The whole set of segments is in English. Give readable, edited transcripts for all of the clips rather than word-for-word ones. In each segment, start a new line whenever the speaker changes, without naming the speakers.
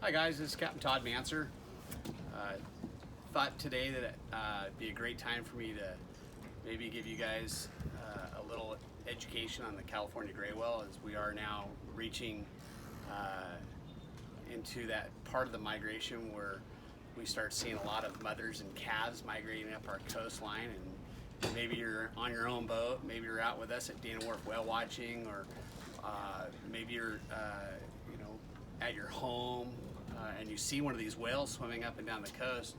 Hi guys, this is Captain Todd Mansur. Thought today that it'd be a great time for me to maybe give you guys a little education on the California gray whale, as we are now reaching into that part of the migration where we start seeing a lot of mothers and calves migrating up our coastline. And maybe you're on your own boat, maybe you're out with us at Dana Wharf Whale Watching, or maybe you're at your home and you see one of these whales swimming up and down the coast.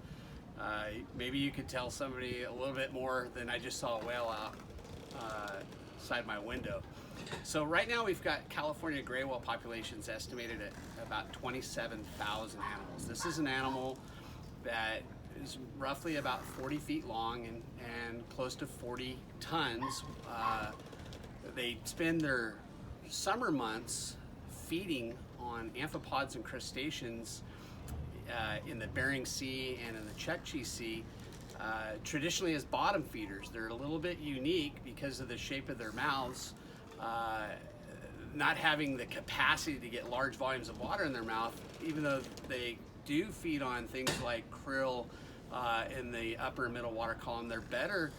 Maybe you could tell somebody a little bit more than I just saw a whale outside my window. So right now we've got California gray whale populations estimated at about 27,000 animals. This is an animal that is roughly about 40 feet long and close to 40 tons. They spend their summer months feeding on amphipods and crustaceans in the Bering Sea and in the Chukchi Sea, traditionally as bottom feeders. They're a little bit unique because of the shape of their mouths, not having the capacity to get large volumes of water in their mouth, even though they do feed on things like krill in the upper and middle water column. They're better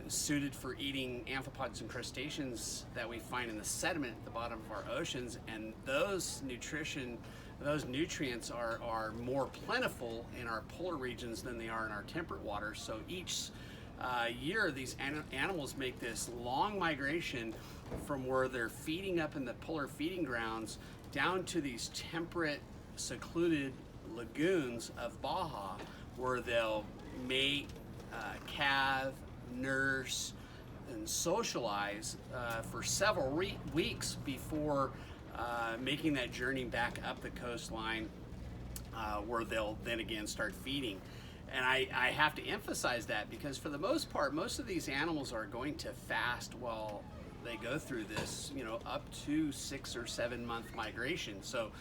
suited for eating amphipods and crustaceans that we find in the sediment at the bottom of our oceans, and those nutrients are more plentiful in our polar regions than they are in our temperate waters. So each year these animals make this long migration from where they're feeding up in the polar feeding grounds down to these temperate, secluded lagoons of Baja, where they'll mate, calve, nurse, and socialize for several weeks before making that journey back up the coastline, where they'll then again start feeding. And I have to emphasize that because for the most part, most of these animals are going to fast while they go through this, up to 6 or 7 month migration. So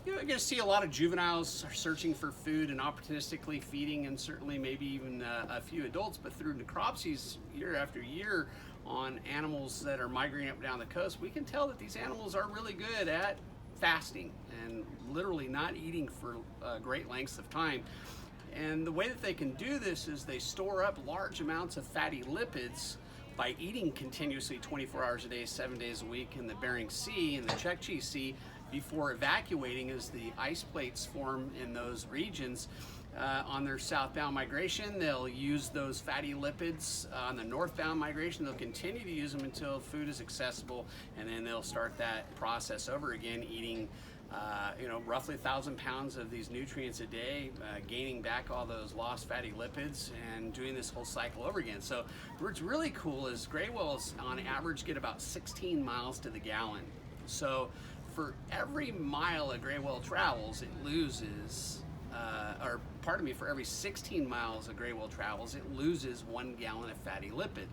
you're going to see a lot of juveniles searching for food and opportunistically feeding, and certainly maybe even a few adults. But through necropsies year after year on animals that are migrating up and down the coast, we can tell that these animals are really good at fasting and literally not eating for great lengths of time. And the way that they can do this is they store up large amounts of fatty lipids by eating continuously 24 hours a day, 7 days a week in the Bering Sea and the Chukchi Sea before evacuating as the ice plates form in those regions. On their southbound migration, they'll use those fatty lipids. On the northbound migration, they'll continue to use them until food is accessible, and then they'll start that process over again, eating roughly 1,000 pounds of these nutrients a day, gaining back all those lost fatty lipids, and doing this whole cycle over again. So what's really cool is gray whales on average get about 16 miles to the gallon. So for every mile a gray whale travels, it loses, for every 16 miles a gray whale travels, it loses 1 gallon of fatty lipid.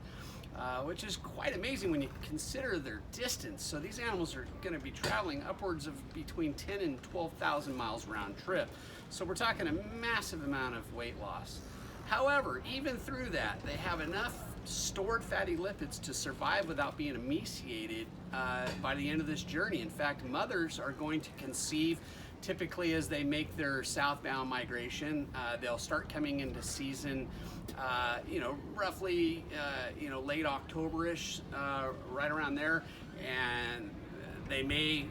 Which is quite amazing when you consider their distance. So these animals are going to be traveling upwards of between 10 and 12,000 miles round trip. So we're talking a massive amount of weight loss. However, even through that, they have enough stored fatty lipids to survive without being emaciated by the end of this journey. In fact, mothers are going to conceive typically as they make their southbound migration. They'll start coming into season roughly late October-ish, right around there, and they may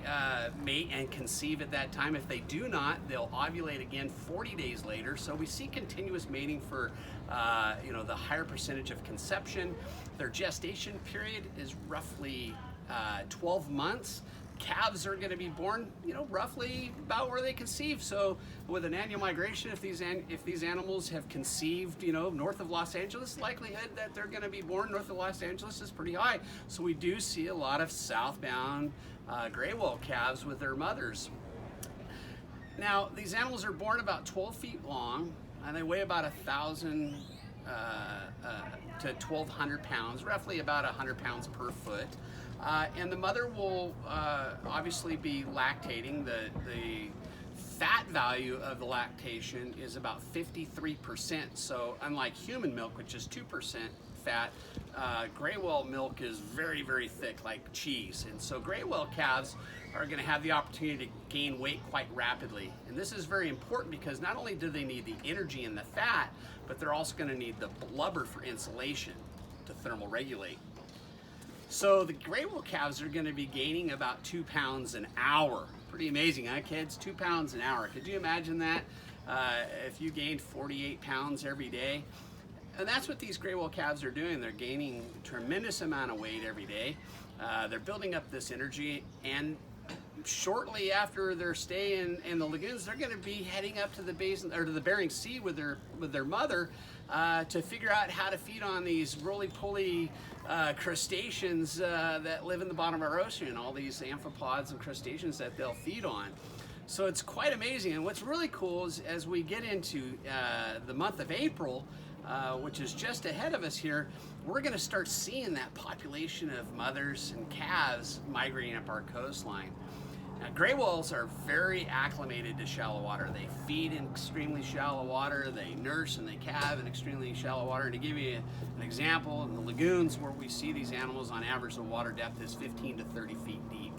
mate and conceive at that time. If they do not, they'll ovulate again 40 days later. So we see continuous mating for the higher percentage of conception. Their gestation period is roughly 12 months. Calves are going to be born, roughly about where they conceive. So with an annual migration, if these animals have conceived, north of Los Angeles, the likelihood that they're going to be born north of Los Angeles is pretty high. So we do see a lot of southbound gray whale calves with their mothers. Now, these animals are born about 12 feet long, and they weigh about 1,000 to 1,200 pounds, roughly about 100 pounds per foot. And the mother will obviously be lactating. The fat value of the lactation is about 53%. So unlike human milk, which is 2% fat, gray whale milk is very, very thick, like cheese. And so gray whale calves are going to have the opportunity to gain weight quite rapidly. And this is very important because not only do they need the energy and the fat, but they're also going to need the blubber for insulation to thermal regulate. So the gray whale calves are going to be gaining about 2 pounds an hour. Pretty amazing, huh, kids? 2 pounds an hour. Could you imagine that? If you gained 48 pounds every day? And that's what these gray whale calves are doing. They're gaining a tremendous amount of weight every day. They're building up this energy, and shortly after their stay in the lagoons, they're going to be heading up to the basin or to the Bering Sea with their mother to figure out how to feed on these roly-poly crustaceans that live in the bottom of our ocean, all these amphipods and crustaceans that they'll feed on. So it's quite amazing. And what's really cool is as we get into the month of April, which is just ahead of us here, we're going to start seeing that population of mothers and calves migrating up our coastline. Now, gray whales are very acclimated to shallow water. They feed in extremely shallow water, they nurse and they calve in extremely shallow water. And to give you an example, in the lagoons where we see these animals, on average the water depth is 15 to 30 feet deep.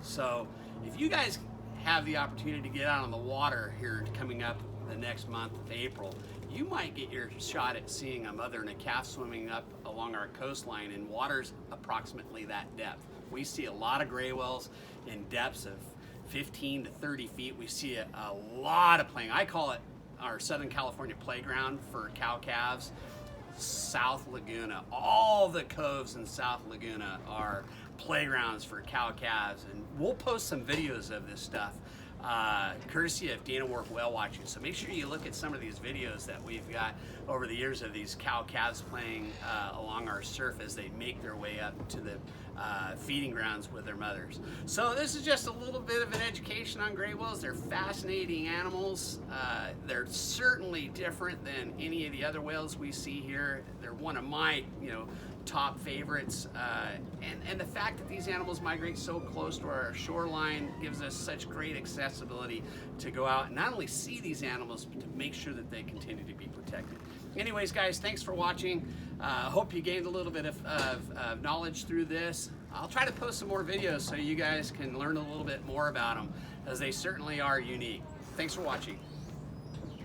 So if you guys have the opportunity to get out on the water here coming up the next month of April, you might get your shot at seeing a mother and a calf swimming up along our coastline in waters approximately that depth. We see a lot of gray whales in depths of 15 to 30 feet. We see a lot of playing. I call it our Southern California playground for cow-calves. South Laguna. All the coves in South Laguna are playgrounds for cow-calves, and we'll post some videos of this stuff courtesy of Dana Wharf Whale Watching. So make sure you look at some of these videos that we've got over the years of these cow-calves playing along our surf as they make their way up to the feeding grounds with their mothers. So this is just a little bit of an education on gray whales. They're fascinating animals. They're certainly different than any of the other whales we see here. They're one of my, top favorites, and the fact that these animals migrate so close to our shoreline gives us such great accessibility to go out and not only see these animals, but to make sure that they continue to be protected. Anyways, guys, thanks for watching. Hope you gained a little bit of knowledge through this. I'll try to post some more videos so you guys can learn a little bit more about them, as they certainly are unique. Thanks for watching.